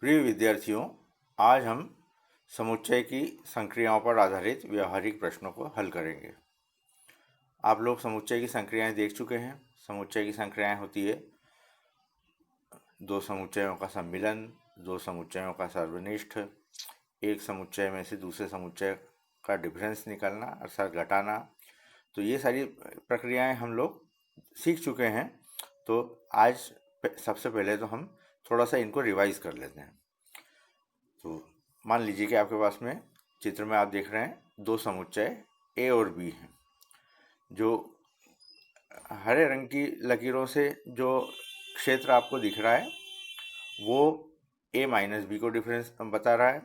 प्रिय विद्यार्थियों, आज हम समुच्चय की संक्रियाओं पर आधारित व्यवहारिक प्रश्नों को हल करेंगे। आप लोग समुच्चय की संक्रियाएं देख चुके हैं। समुच्चय की संक्रियाएं होती है दो समुच्चयों का सम्मिलन, दो समुच्चयों का सर्वनिष्ठ, एक समुच्चय में से दूसरे समुच्चय का डिफरेंस निकालना अर्थात घटाना। तो ये सारी प्रक्रियाएं हम लोग सीख चुके हैं। तो आज सबसे पहले तो हम थोड़ा सा इनको रिवाइज कर लेते हैं। तो मान लीजिए कि आपके पास में चित्र में आप देख रहे हैं दो समुच्चय ए और बी हैं। जो हरे रंग की लकीरों से जो क्षेत्र आपको दिख रहा है वो ए माइनस बी को डिफरेंस बता रहा है।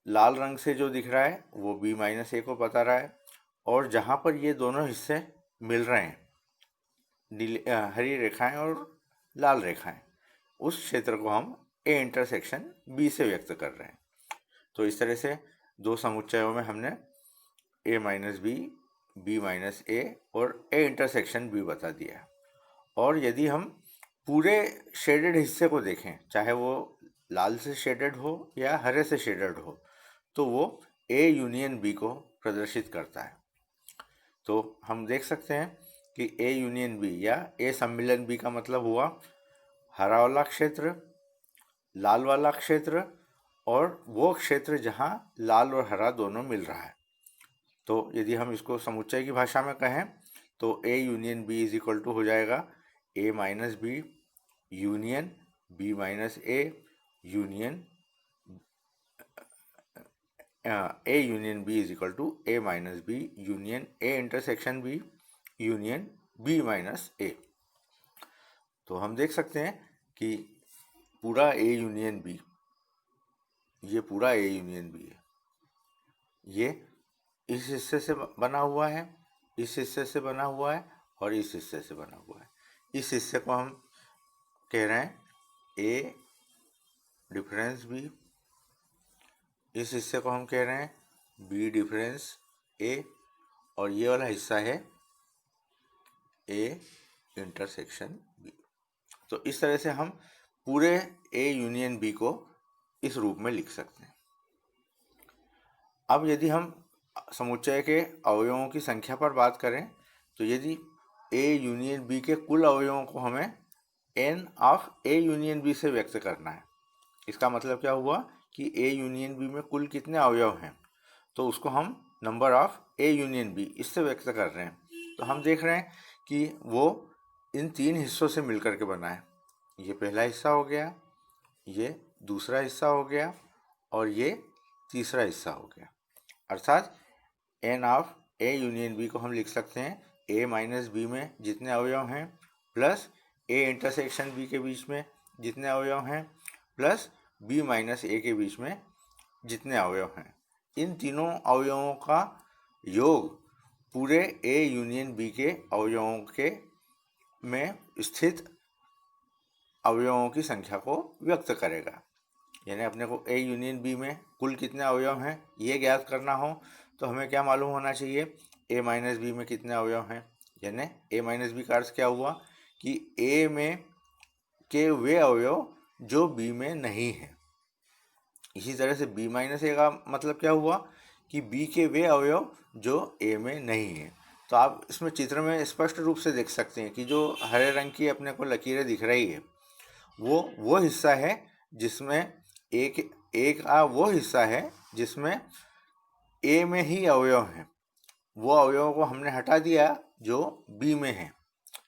लाल रंग से जो दिख रहा है वो बी माइनस ए को बता रहा है। और जहाँ पर ये दोनों हिस्से मिल रहे हैं, हरी रेखाएं और लाल रेखाएं, उस क्षेत्र को हम ए इंटरसेक्शन बी से व्यक्त कर रहे हैं। तो इस तरह से दो समुच्चयों में हमने ए माइनस बी माइनस ए और ए इंटरसेक्शन बी बता दिया। और यदि हम पूरे शेडेड हिस्से को देखें, चाहे वो लाल से शेडेड हो या हरे से शेडेड हो, तो वो ए यूनियन बी को प्रदर्शित करता है। तो हम देख सकते हैं कि ए यूनियन बी या ए सम्मिलन बी का मतलब हुआ हरा वाला क्षेत्र, लाल वाला क्षेत्र और वो क्षेत्र जहाँ लाल और हरा दोनों मिल रहा है। तो यदि हम इसको समुच्चय की भाषा में कहें तो A union B is equal to हो जाएगा A minus B union B minus A union A union B is equal to A minus B union A intersection B union B minus A. तो हम देख सकते हैं कि पूरा ए union B, ये पूरा ए यूनियन बी है। ये इस हिस्से से बना हुआ है, इस हिस्से से बना हुआ है और इस हिस्से से बना हुआ है। इस हिस्से को हम कह रहे हैं ए डिफरेंस बी, इस हिस्से को हम कह रहे हैं बी डिफरेंस ए, और ये वाला हिस्सा है ए इंटरसेक्शन बी। तो इस तरह से हम पूरे ए यूनियन बी को इस रूप में लिख सकते हैं। अब यदि हम समुच्चय के अवयवों की संख्या पर बात करें तो यदि ए यूनियन बी के कुल अवयवों को हमें n of A union B से व्यक्त करना है। इसका मतलब क्या हुआ कि ए यूनियन बी में कुल कितने अवयव हैं, तो उसको हम number of A union B इससे व्यक्त कर रहे हैं। तो हम देख रहे हैं कि वो इन तीन हिस्सों से मिलकर के बना है। ये पहला हिस्सा हो गया, ये दूसरा हिस्सा हो गया और ये तीसरा हिस्सा हो गया। अर्थात n of A union B को हम लिख सकते हैं ए माइनस बी में जितने अवयव हैं प्लस ए इंटरसेक्शन बी के बीच में जितने अवयव हैं प्लस बी माइनस ए के बीच में जितने अवयव हैं। इन तीनों अवयवों का योग पूरे ए यूनियन बी के अवयवों के में स्थित अवयवों की संख्या को व्यक्त करेगा। यानी अपने को ए यूनियन बी में कुल कितने अवयव हैं ये ज्ञात करना हो तो हमें क्या मालूम होना चाहिए, ए माइनस बी में कितने अवयव हैं। यानी ए माइनस बी का अर्थ क्या हुआ कि ए में के वे अवयव जो बी में नहीं है। इसी तरह से बी माइनस ए का मतलब क्या हुआ कि बी के वे अवयव जो ए में नहीं है। तो आप इसमें चित्र में स्पष्ट रूप से देख सकते हैं कि जो हरे रंग की अपने को लकीरें दिख रही है वो हिस्सा है जिसमें एक वो हिस्सा है जिसमें ए में ही अवयव हैं। वो अवयवों को हमने हटा दिया जो बी में है।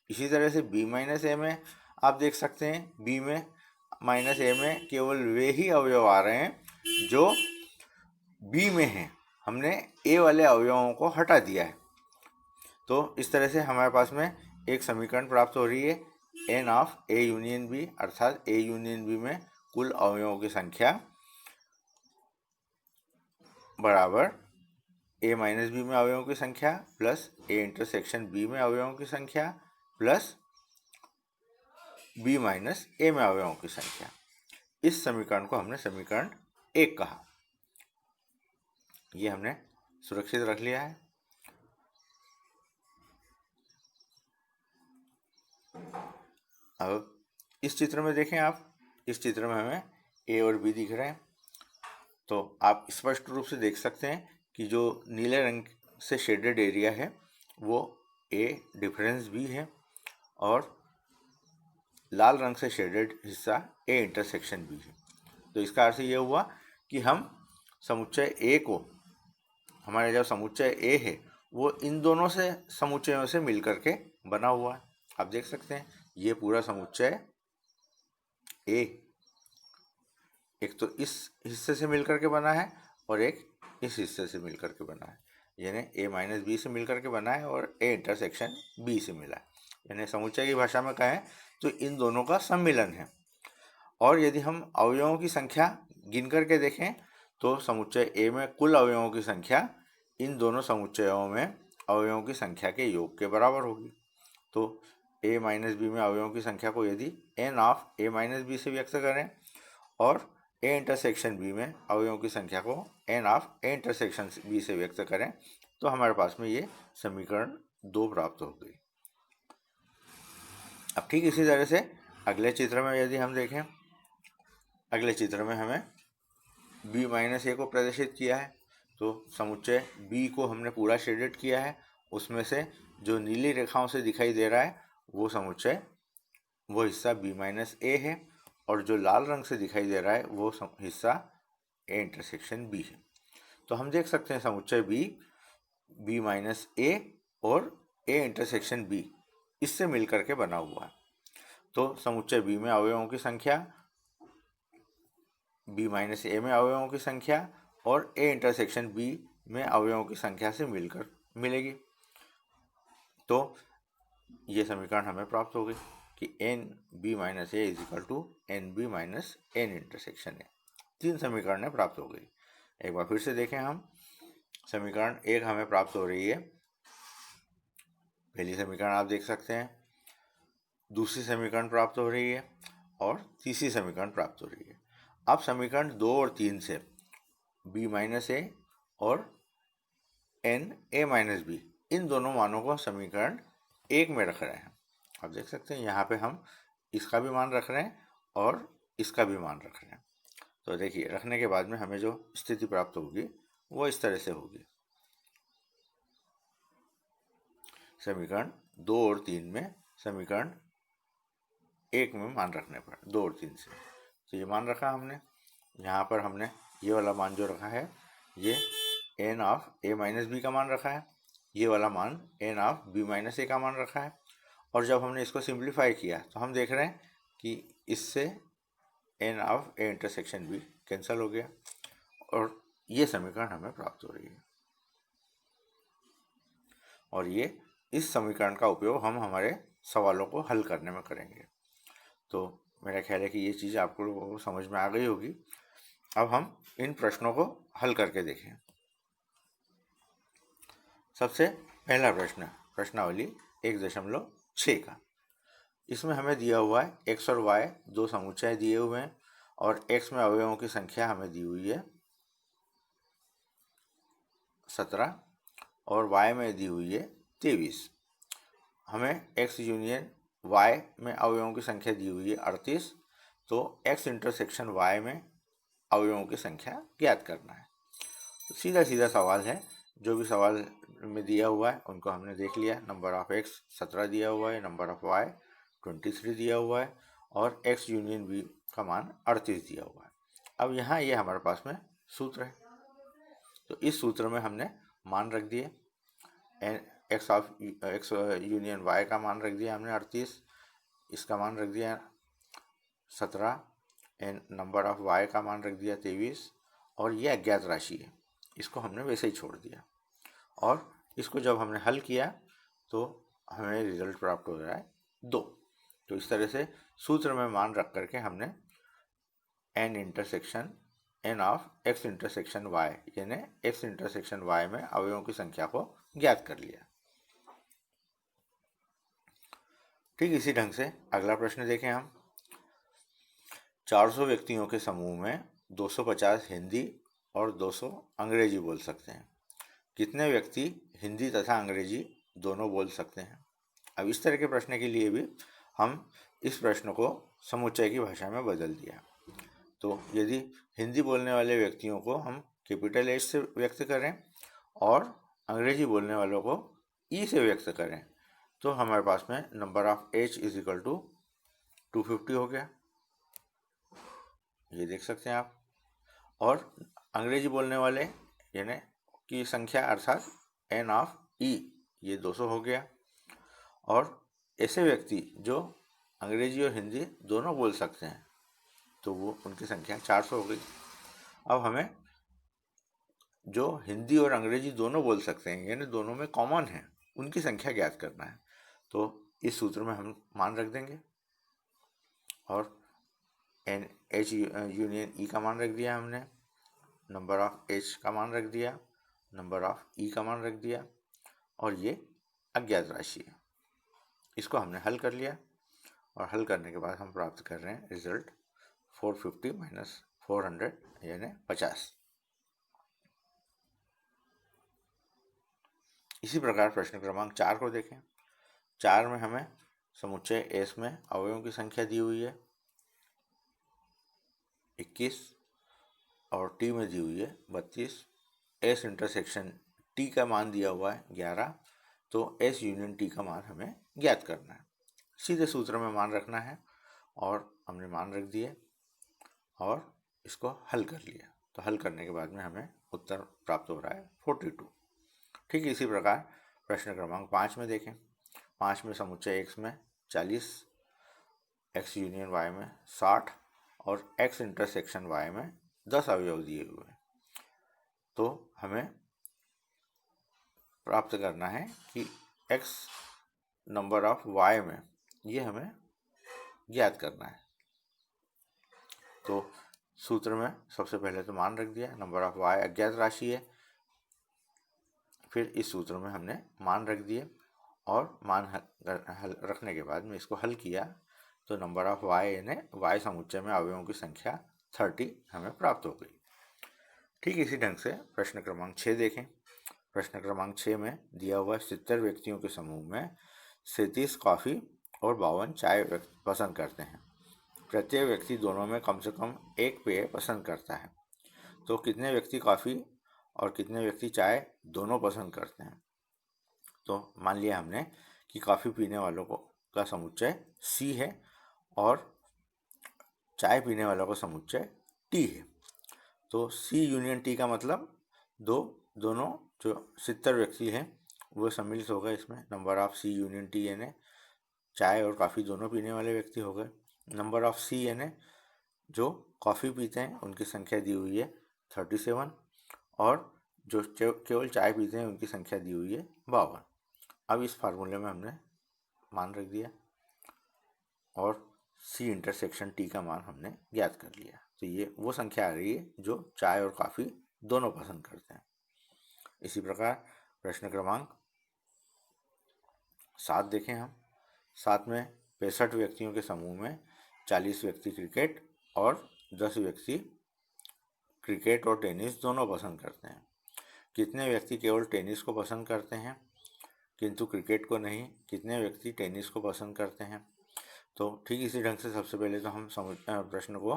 इसी तरह से बी माइनस ए में आप देख सकते हैं बी में माइनस ए में केवल वे ही अवयव आ रहे हैं जो बी में हैं। हमने ए वाले अवयवों को हटा दिया है। तो इस तरह से हमारे पास में एक समीकरण प्राप्त हो रही है n of A union B, अर्थात ए यूनियन बी में कुल अवयवों की संख्या बराबर ए माइनस बी में अवयवों की संख्या प्लस ए इंटरसेक्शन बी में अवयवों की संख्या प्लस बी माइनस ए में अवयवों की संख्या। इस समीकरण को हमने समीकरण 1 कहा। ये हमने सुरक्षित रख लिया है। अब इस चित्र में देखें आप, इस चित्र में हमें ए और बी दिख रहे हैं। तो आप स्पष्ट रूप से देख सकते हैं कि जो नीले रंग से शेडेड एरिया है वो ए डिफरेंस बी है और लाल रंग से शेडेड हिस्सा ए इंटरसेक्शन बी है। तो इसका अर्थ ये हुआ कि हम समुच्चय ए को, हमारे जो समुच्चय ए है वो इन दोनों से समुच्चयों से मिलकर के बना हुआ है। आप देख सकते हैं ये पूरा समुच्चय ए एक तो इस हिस्से से मिलकर के बना है और एक इस हिस्से से मिलकर के बना है, यानी ए माइनस बी से मिलकर के बना है और ए इंटरसेक्शन बी से मिला है। यानी समुच्चय की भाषा में कहें तो इन दोनों का सम्मिलन है। और यदि हम अवयवों की संख्या गिन करके देखें तो समुच्चय ए में कुल अवयवों की संख्या इन दोनों समुच्चयों में अवयवों की संख्या के योग के बराबर होगी। तो ए माइनस बी में अवयवों की संख्या को यदि n of A minus B से व्यक्त करें और ए इंटरसेक्शन बी में अवयवों की संख्या को n of A intersection B से व्यक्त करें तो हमारे पास में ये समीकरण 2 प्राप्त हो गई। अब ठीक इसी तरह से अगले चित्र में यदि हम देखें, अगले चित्र में हमें b माइनस ए को प्रदर्शित किया है। तो समुच्चय b को हमने पूरा शेडेड किया है, उसमें से जो नीली रेखाओं से दिखाई दे रहा है वो समुच्चय, वो हिस्सा b माइनस ए है और जो लाल रंग से दिखाई दे रहा है वो हिस्सा ए इंटरसेक्शन b है। तो हम देख सकते हैं समुच्चय b माइनस ए और ए इंटरसेक्शन b इससे मिलकर के बना हुआ है। तो समुच्चय b में अवयवों की संख्या b माइनस ए में अवयवों की संख्या और ए इंटरसेक्शन b में अवयवों की संख्या से मिलकर मिलेगी। तो ये समीकरण हमें प्राप्त हो गई कि n B minus A is equal to n B minus n intersection A. 3 समीकरणें प्राप्त हो गई। एक बार फिर से देखें हम, समीकरण 1 हमें प्राप्त हो रही है, पहली समीकरण आप देख सकते हैं, दूसरी समीकरण प्राप्त हो रही है और तीसरी समीकरण प्राप्त हो रही है। अब समीकरण 2 और 3 से b माइनस ए और n a minus be in दोनों मानों को समीकरण 1 में रख रहे हैं। आप देख सकते हैं यहाँ पे हम इसका भी मान रख रहे हैं और इसका भी मान रख रहे हैं। तो देखिए रखने के बाद में हमें जो स्थिति प्राप्त होगी वो इस तरह से होगी, समीकरण 2 और 3 में समीकरण 1 में मान रखने पर 2 और 3 से, तो ये मान रखा हमने। यहाँ पर हमने ये वाला मान जो रखा है ये n of A minus B का मान रखा है, ये वाला मान n of B minus A का मान रखा है। और जब हमने इसको सिंप्लीफाई किया तो हम देख रहे हैं कि इससे n of A intersection B cancel हो गया और ये समीकरण हमें प्राप्त हो रही है। और ये इस समीकरण का उपयोग हम हमारे सवालों को हल करने में करेंगे। तो मेरा ख्याल है कि ये चीज़ आपको लोगों को समझ में आ गई होगी। अब हम इन प्रश्नों को हल करके देखें। सबसे पहला प्रश्न, प्रश्नावली 1.6 का, इसमें हमें दिया हुआ है x और y दो समुच्चय दिए हुए हैं और x में अवयवों की संख्या हमें दी हुई है 17 और y में दी हुई है 23। हमें x यूनियन y में अवयवों की संख्या दी हुई है 38, तो x इंटरसेक्शन y में अवयवों की संख्या ज्ञात करना है। तो सीधा सीधा सवाल है, जो भी सवाल में दिया हुआ है उनको हमने देख लिया। नंबर ऑफ x 17 दिया हुआ है, नंबर ऑफ y 23 दिया हुआ है और x यूनियन b का मान 38 दिया हुआ है। अब यहाँ ये हमारे पास में सूत्र है, तो इस सूत्र में हमने मान रख दिए, x यूनियन y का मान रख दिया हमने 38, इसका मान रख दिया 17, एंड नंबर ऑफ y का मान रख दिया 23 और ये अज्ञात राशि है, इसको हमने वैसे ही छोड़ दिया। और इसको जब हमने हल किया तो हमें रिजल्ट प्राप्त हो रहा है 2। तो इस तरह से सूत्र में मान रख करके हमने n of x intersection y यानी x इंटरसेक्शन y में अवयवों की संख्या को ज्ञात कर लिया। ठीक इसी ढंग से अगला प्रश्न देखें हम। 400 व्यक्तियों के समूह में 250 हिंदी और 200 अंग्रेजी बोल सकते हैं। कितने व्यक्ति हिंदी तथा अंग्रेजी दोनों बोल सकते हैं? अब इस तरह के प्रश्न के लिए भी हम इस प्रश्न को समुच्चय की भाषा में बदल दिया। तो यदि हिंदी बोलने वाले व्यक्तियों को हम कैपिटल एच से व्यक्त करें और अंग्रेजी बोलने वालों को ई से व्यक्त करें तो हमारे पास में number of H is equal to 250 हो गया, ये देख सकते हैं आप। और अंग्रेजी बोलने वाले यानी की संख्या अर्थात एन ऑफ ई ये 200 हो गया। और ऐसे व्यक्ति जो अंग्रेजी और हिंदी दोनों बोल सकते हैं तो वो उनकी संख्या 400 हो गई। अब हमें जो हिंदी और अंग्रेजी दोनों बोल सकते हैं यानी दोनों में कॉमन है उनकी संख्या ज्ञात करना है। तो इस सूत्र में हम मान रख देंगे और एन एच यूनियन ई का मान रख दिया हमने, नंबर ऑफ एच का मान रख दिया, नंबर ऑफ ई का मान रख दिया और ये अज्ञात राशि है। इसको हमने हल कर लिया और हल करने के बाद हम प्राप्त कर रहे हैं रिजल्ट 450 माइनस 400 यानी 50। इसी प्रकार प्रश्न क्रमांक 4 को देखें। 4 में हमें समुच्चय एस में अवयवों की संख्या दी हुई है 21 और टी में दी हुई है 32। एस इंटरसेक्शन टी का मान दिया हुआ है 11, तो एस यूनियन टी का मान हमें ज्ञात करना है। सीधे सूत्र में मान रखना है और हमने मान रख दिए और इसको हल कर लिया। तो हल करने के बाद में हमें उत्तर प्राप्त हो रहा है 42। ठीक इसी प्रकार प्रश्न क्रमांक 5 में देखें। 5 में समुच्चय एक्स में 40, एक्स यूनियन वाई में 60 और एक्स इंटरसेक्शन वाई में 10 अवयव दिए हुए हैं। तो हमें प्राप्त करना है कि एक्स नंबर ऑफ वाई में ये हमें ज्ञात करना है। तो सूत्र में सबसे पहले तो मान रख दिया, नंबर ऑफ वाई अज्ञात राशि है। फिर इस सूत्र में हमने मान रख दिए और मान हल रखने के बाद में इसको हल किया तो नंबर ऑफ वाई यानी वाई समुच्चय में अवयवों की संख्या 30 हमें प्राप्त हो गई। ठीक इसी ढंग से प्रश्न क्रमांक 6 देखें। प्रश्न क्रमांक 6 में दिया हुआ 70 व्यक्तियों के समूह में 37 कॉफ़ी और 52 चाय पसंद करते हैं। प्रत्येक व्यक्ति दोनों में कम से कम एक पेय पसंद करता है, तो कितने व्यक्ति कॉफ़ी और कितने व्यक्ति चाय दोनों पसंद करते हैं। तो मान लिया हमने कि कॉफ़ी पीने वालों को का समुच्चय सी है और चाय पीने वालों का समुच्चय टी है। तो सी यूनियन टी का मतलब दोनों जो 70 व्यक्ति हैं वो सम्मिलित हो गए इसमें। Number of C union T यानी चाय और कॉफ़ी दोनों पीने वाले व्यक्ति हो गए। नंबर ऑफ सी यानी जो कॉफ़ी पीते हैं उनकी संख्या दी हुई है 37 और जो केवल चाय पीते हैं उनकी संख्या दी हुई है 52। अब इस फार्मूले में हमने मान रख दिया और सी इंटरसेक्शन टी का मान हमने ज्ञात कर लिया। तो ये वो संख्या आ रही है जो चाय और कॉफ़ी दोनों पसंद करते हैं। इसी प्रकार प्रश्न क्रमांक 7 देखें हम। 7 में 65 व्यक्तियों के समूह में 40 व्यक्ति क्रिकेट और 10 व्यक्ति क्रिकेट और टेनिस दोनों पसंद करते हैं। कितने व्यक्ति केवल टेनिस को पसंद करते हैं किंतु क्रिकेट को नहीं, कितने व्यक्ति टेनिस को पसंद करते हैं। तो ठीक इसी ढंग से सबसे पहले तो हम प्रश्न को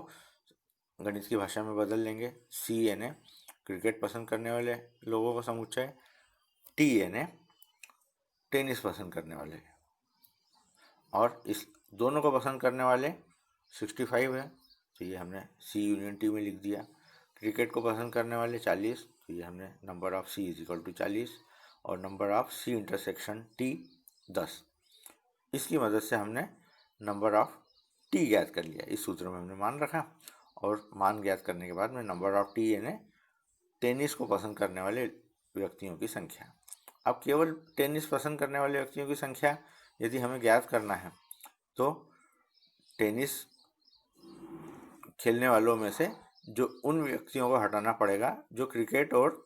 गणित की भाषा में बदल लेंगे। सी यानी क्रिकेट पसंद करने वाले लोगों का समुच्चय, टी यानी टेनिस पसंद करने वाले, और इस दोनों को पसंद करने वाले 65 है तो ये हमने सी यूनियन टी में लिख दिया। क्रिकेट को पसंद करने वाले 40 तो ये हमने number of C is equal to 40 और number of C intersection T 10। इसकी मदद से हमने नंबर ऑफ टी ज्ञात कर लिया। इस सूत्र में हमने मान रखा और मान ज्ञात करने के बाद में नंबर ऑफ टी यानी टेनिस को पसंद करने वाले व्यक्तियों की संख्या। अब केवल टेनिस पसंद करने वाले व्यक्तियों की संख्या यदि हमें ज्ञात करना है तो टेनिस खेलने वालों में से जो उन व्यक्तियों को हटाना पड़ेगा जो क्रिकेट और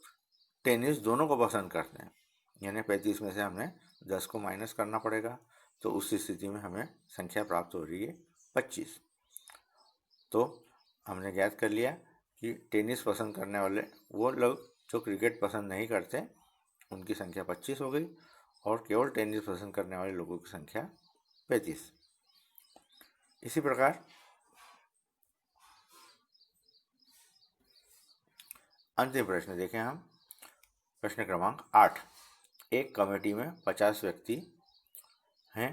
टेनिस दोनों को पसंद करते हैं, यानी 35 में से हमें 10 को माइनस करना पड़ेगा। तो उस स्थिति में हमें संख्या प्राप्त हो रही है 25। तो हमने ज्ञात कर लिया कि टेनिस पसंद करने वाले वो लोग जो क्रिकेट पसंद नहीं करते उनकी संख्या 25 हो गई और केवल टेनिस पसंद करने वाले लोगों की संख्या 35। इसी प्रकार अंतिम प्रश्न देखें हम। प्रश्न क्रमांक 8। एक कमेटी में 50 व्यक्ति हैं।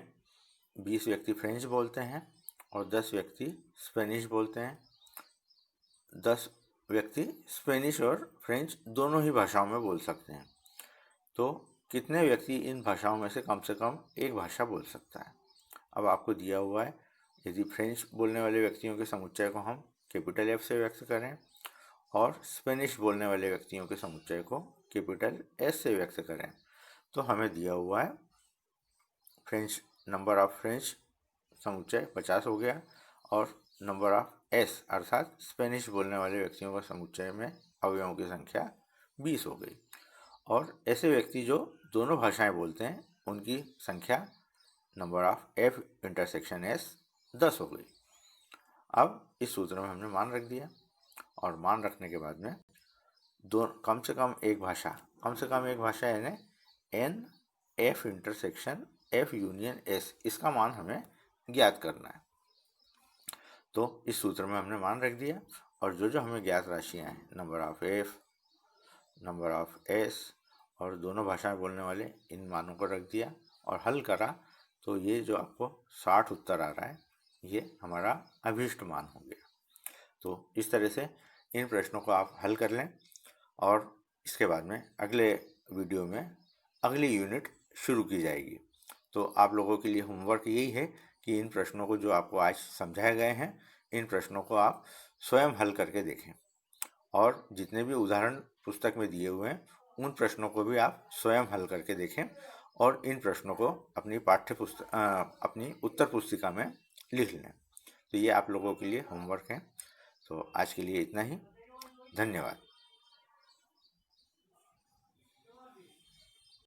20 व्यक्ति फ्रेंच बोलते हैं और 10 व्यक्ति स्पेनिश बोलते हैं। 10 व्यक्ति स्पेनिश और फ्रेंच दोनों ही भाषाओं में बोल सकते हैं। तो कितने व्यक्ति इन भाषाओं में से कम एक भाषा बोल सकता है? अब आपको दिया हुआ है, यदि फ्रेंच बोलने वाले व्यक्तियों के समुच्चय को हम कैपिटल F से व्यक्त करें और स्पेनिश बोलने वाले व्यक्तियों के समुच्चय को कैपिटल S से व्यक्त करें, तो हमें दिया हुआ है फ्रेंच नंबर ऑफ फ्रेंच समुच्चय 50 हो गया और नंबर ऑफ S अर्थात स्पेनिश बोलने वाले व्यक्तियों का समुच्चय में अवयवों की संख्या 20 हो गई। और ऐसे व्यक्ति जो दोनों भाषाएं बोलते हैं उनकी संख्या number of F intersection S 10 हो गई। अब इस सूत्र में हमने मान रख दिया और मान रखने के बाद में कम से कम एक भाषा यानी N F intersection F union S, इसका मान हमें ज्ञात करना है। तो इस सूत्र में हमने मान रख दिया और जो हमें ज्ञात राशियां हैं number of F, number of S और दोनों भाषाएं बोलने वाले, इन मानों को रख दिया और हल करा, तो ये जो आपको 60 उत्तर आ रहा है ये हमारा अभीष्ट मान हो गया। तो इस तरह से इन प्रश्नों को आप हल कर लें और इसके बाद में अगले वीडियो में अगली यूनिट शुरू की जाएगी। तो आप लोगों के लिए होमवर्क यही है कि इन प्रश्नों को जो आपको आज समझाए गए हैं, इन प्रश्नों को आप स्वयं हल करके देखें और जितने भी उदाहरण पुस्तक में दिए हुए हैं उन प्रश्नों को भी आप स्वयं हल करके देखें और इन प्रश्नों को अपनी अपनी उत्तर पुस्तिका में लिख लें। तो ये आप लोगों के लिए होमवर्क है। तो आज के लिए इतना ही। धन्यवाद।